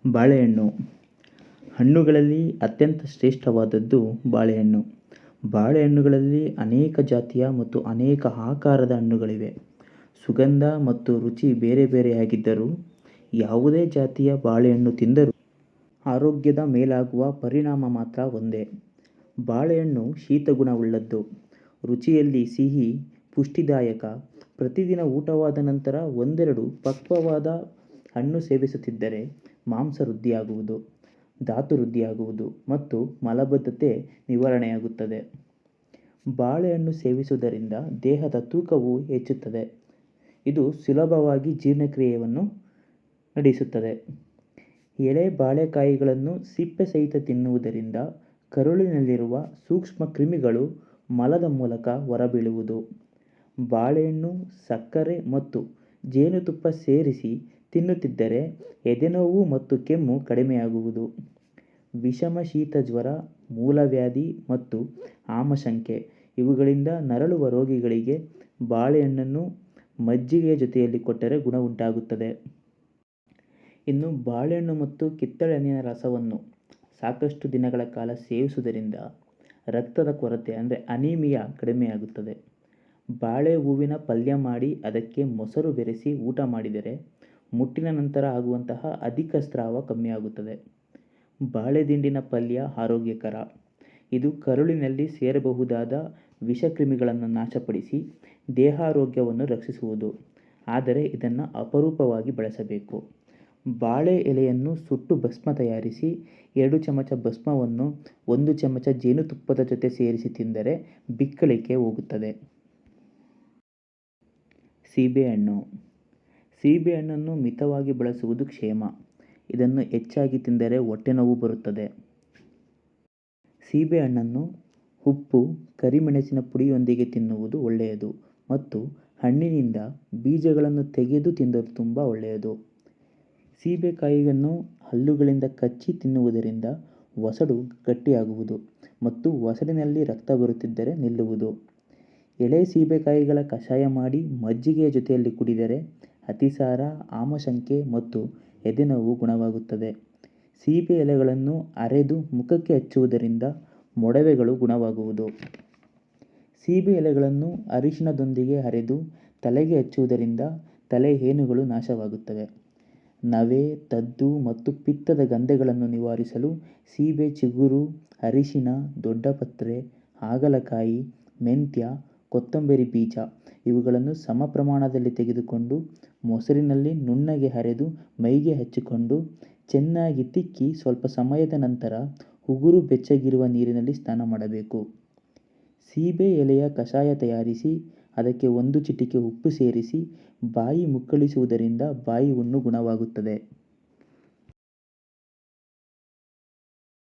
ಬಾಳೆಹಣ್ಣು. ಹಣ್ಣುಗಳಲ್ಲಿ ಅತ್ಯಂತ ಶ್ರೇಷ್ಠವಾದದ್ದು ಬಾಳೆಹಣ್ಣು. ಬಾಳೆಹಣ್ಣುಗಳಲ್ಲಿ ಅನೇಕ ಜಾತಿಯ ಮತ್ತು ಅನೇಕ ಆಕಾರದ ಹಣ್ಣುಗಳಿವೆ. ಸುಗಂಧ ಮತ್ತು ರುಚಿ ಬೇರೆ ಬೇರೆಯಾಗಿದ್ದರೂ ಯಾವುದೇ ಜಾತಿಯ ಬಾಳೆಹಣ್ಣು ತಿಂದರೂ ಆರೋಗ್ಯದ ಮೇಲಾಗುವ ಪರಿಣಾಮ ಮಾತ್ರ ಒಂದೇ. ಬಾಳೆಹಣ್ಣು ಶೀತಗುಣವುಳ್ಳದ್ದು, ರುಚಿಯಲ್ಲಿ ಸಿಹಿ, ಪುಷ್ಟಿದಾಯಕ. ಪ್ರತಿದಿನ ಊಟವಾದ ನಂತರ ಒಂದೆರಡು ಪಕ್ವವಾದ ಹಣ್ಣು ಸೇವಿಸುತ್ತಿದ್ದರೆ ಮಾಂಸ ವೃದ್ಧಿಯಾಗುವುದು, ಧಾತು ವೃದ್ಧಿಯಾಗುವುದು ಮತ್ತು ಮಲಬದ್ಧತೆ ನಿವಾರಣೆಯಾಗುತ್ತದೆ. ಬಾಳೆಹಣ್ಣು ಸೇವಿಸುವುದರಿಂದ ದೇಹದ ತೂಕವು ಹೆಚ್ಚುತ್ತದೆ. ಇದು ಸುಲಭವಾಗಿ ಜೀರ್ಣಕ್ರಿಯೆಯನ್ನು ನಡೆಸುತ್ತದೆ. ಎಳೆ ಬಾಳೆಕಾಯಿಗಳನ್ನು ಸಿಪ್ಪೆ ಸಹಿತ ತಿನ್ನುವುದರಿಂದ ಕರುಳಿನಲ್ಲಿರುವ ಸೂಕ್ಷ್ಮ ಕ್ರಿಮಿಗಳು ಮಲದ ಮೂಲಕ ಹೊರಬೀಳುವುದು. ಬಾಳೆಹಣ್ಣು, ಸಕ್ಕರೆ ಮತ್ತು ಜೇನುತುಪ್ಪ ಸೇರಿಸಿ ತಿನ್ನುತ್ತಿದ್ದರೆ ಎದೆನೋವು ಮತ್ತು ಕೆಮ್ಮು ಕಡಿಮೆಯಾಗುವುದು. ವಿಷಮ ಶೀತ ಜ್ವರ, ಮೂಲವ್ಯಾಧಿ ಮತ್ತು ಆಮಶಂಕೆ ಇವುಗಳಿಂದ ನರಳುವ ರೋಗಿಗಳಿಗೆ ಬಾಳೆಹಣ್ಣನ್ನು ಮಜ್ಜಿಗೆಯ ಜೊತೆಯಲ್ಲಿ ಕೊಟ್ಟರೆ ಗುಣ ಉಂಟಾಗುತ್ತದೆ. ಇನ್ನು ಬಾಳೆಹಣ್ಣು ಮತ್ತು ಕಿತ್ತಳೆ ಹಣ್ಣಿನ ರಸವನ್ನು ಸಾಕಷ್ಟು ದಿನಗಳ ಕಾಲ ಸೇವಿಸುವುದರಿಂದ ರಕ್ತದ ಕೊರತೆ ಅನೀಮಿಯಾ ಕಡಿಮೆಯಾಗುತ್ತದೆ. ಬಾಳೆ ಹೂವಿನ ಪಲ್ಯ ಮಾಡಿ ಅದಕ್ಕೆ ಮೊಸರು ಬೆರೆಸಿ ಊಟ ಮಾಡಿದರೆ ಮುಟ್ಟಿನ ನಂತರ ಆಗುವಂತಹ ಅಧಿಕ ಸ್ರಾವ ಕಮ್ಮಿಯಾಗುತ್ತದೆ. ಬಾಳೆದಿಂಡಿನ ಪಲ್ಯ ಆರೋಗ್ಯಕರ. ಇದು ಕರುಳಿನಲ್ಲಿ ಸೇರಬಹುದಾದ ವಿಷಕ್ರಿಮಿಗಳನ್ನು ನಾಶಪಡಿಸಿ ದೇಹಾರೋಗ್ಯವನ್ನು ರಕ್ಷಿಸುವುದು. ಆದರೆ ಇದನ್ನು ಅಪರೂಪವಾಗಿ ಬಳಸಬೇಕು. ಬಾಳೆ ಎಲೆಯನ್ನು ಸುಟ್ಟು ಭಸ್ಮ ತಯಾರಿಸಿ 2 ಚಮಚ ಭಸ್ಮವನ್ನು 1 ಚಮಚ ಜೇನುತುಪ್ಪದ ಜೊತೆ ಸೇರಿಸಿ ತಿಂದರೆ ಬಿಕ್ಕಳಿಕೆ ಹೋಗುತ್ತದೆ. ಸೀಬೆಹಣ್ಣು. ಸೀಬೆಹಣ್ಣನ್ನು ಮಿತವಾಗಿ ಬಳಸುವುದು ಕ್ಷೇಮ. ಇದನ್ನು ಹೆಚ್ಚಾಗಿ ತಿಂದರೆ ಹೊಟ್ಟೆನೋವು ಬರುತ್ತದೆ. ಸೀಬೆಹಣ್ಣನ್ನು ಉಪ್ಪು, ಕರಿಮೆಣಸಿನ ಪುಡಿಯೊಂದಿಗೆ ತಿನ್ನುವುದು ಒಳ್ಳೆಯದು ಮತ್ತು ಹಣ್ಣಿನಿಂದ ಬೀಜಗಳನ್ನು ತೆಗೆದು ತಿಂದರೆ ತುಂಬ ಒಳ್ಳೆಯದು. ಸೀಬೆಕಾಯಿಯನ್ನು ಹಲ್ಲುಗಳಿಂದ ಕಚ್ಚಿ ತಿನ್ನುವುದರಿಂದ ವಸಡು ಗಟ್ಟಿಯಾಗುವುದು ಮತ್ತು ವಸಡಿನಲ್ಲಿ ರಕ್ತ ಬರುತ್ತಿದ್ದರೆ ನಿಲ್ಲುವುದು. ಎಳೆ ಸೀಬೆಕಾಯಿಗಳ ಕಷಾಯ ಮಾಡಿ ಮಜ್ಜಿಗೆಯ ಜೊತೆಯಲ್ಲಿ ಕುಡಿದರೆ ಅತಿಸಾರ, ಆಮಶಂಕೆ ಮತ್ತು ಎದೆನೋವು ಗುಣವಾಗುತ್ತದೆ. ಸೀಬೆ ಎಲೆಗಳನ್ನು ಅರೆದು ಮುಖಕ್ಕೆ ಹಚ್ಚುವುದರಿಂದ ಮೊಡವೆಗಳು ಗುಣವಾಗುವುದು. ಸೀಬೆ ಎಲೆಗಳನ್ನು ಅರಿಶಿಣದೊಂದಿಗೆ ಅರೆದು ತಲೆಗೆ ಹಚ್ಚುವುದರಿಂದ ತಲೆಹೇನುಗಳು ನಾಶವಾಗುತ್ತವೆ. ನವೆ, ತದ್ದು ಮತ್ತು ಪಿತ್ತದ ಗಂಧೆಗಳನ್ನು ನಿವಾರಿಸಲು ಸೀಬೆ ಚಿಗುರು, ಅರಿಶಿಣ, ದೊಡ್ಡಪತ್ರೆ, ಹಾಗಲಕಾಯಿ, ಮೆಂತ್ಯ, ಕೊತ್ತಂಬರಿ ಬೀಜ ಇವುಗಳನ್ನು ಸಮ ಪ್ರಮಾಣದಲ್ಲಿ ತೆಗೆದುಕೊಂಡು ಮೊಸರಿನಲ್ಲಿ ನುಣ್ಣಗೆ ಅರೆದು ಮೈಗೆ ಹಚ್ಚಿಕೊಂಡು ಚೆನ್ನಾಗಿ ತಿಕ್ಕಿ ಸ್ವಲ್ಪ ಸಮಯದ ನಂತರ ಉಗುರು ಬೆಚ್ಚಗಿರುವ ನೀರಿನಲ್ಲಿ ಸ್ನಾನ ಮಾಡಬೇಕು. ಸೀಬೆ ಎಲೆಯ ಕಷಾಯ ತಯಾರಿಸಿ ಅದಕ್ಕೆ 1 ಚಿಟಿಕೆ ಉಪ್ಪು ಸೇರಿಸಿ ಬಾಯಿ ಮುಕ್ಕಳಿಸುವುದರಿಂದ ಬಾಯಿ ಹುಣ್ಣು ಗುಣವಾಗುತ್ತದೆ.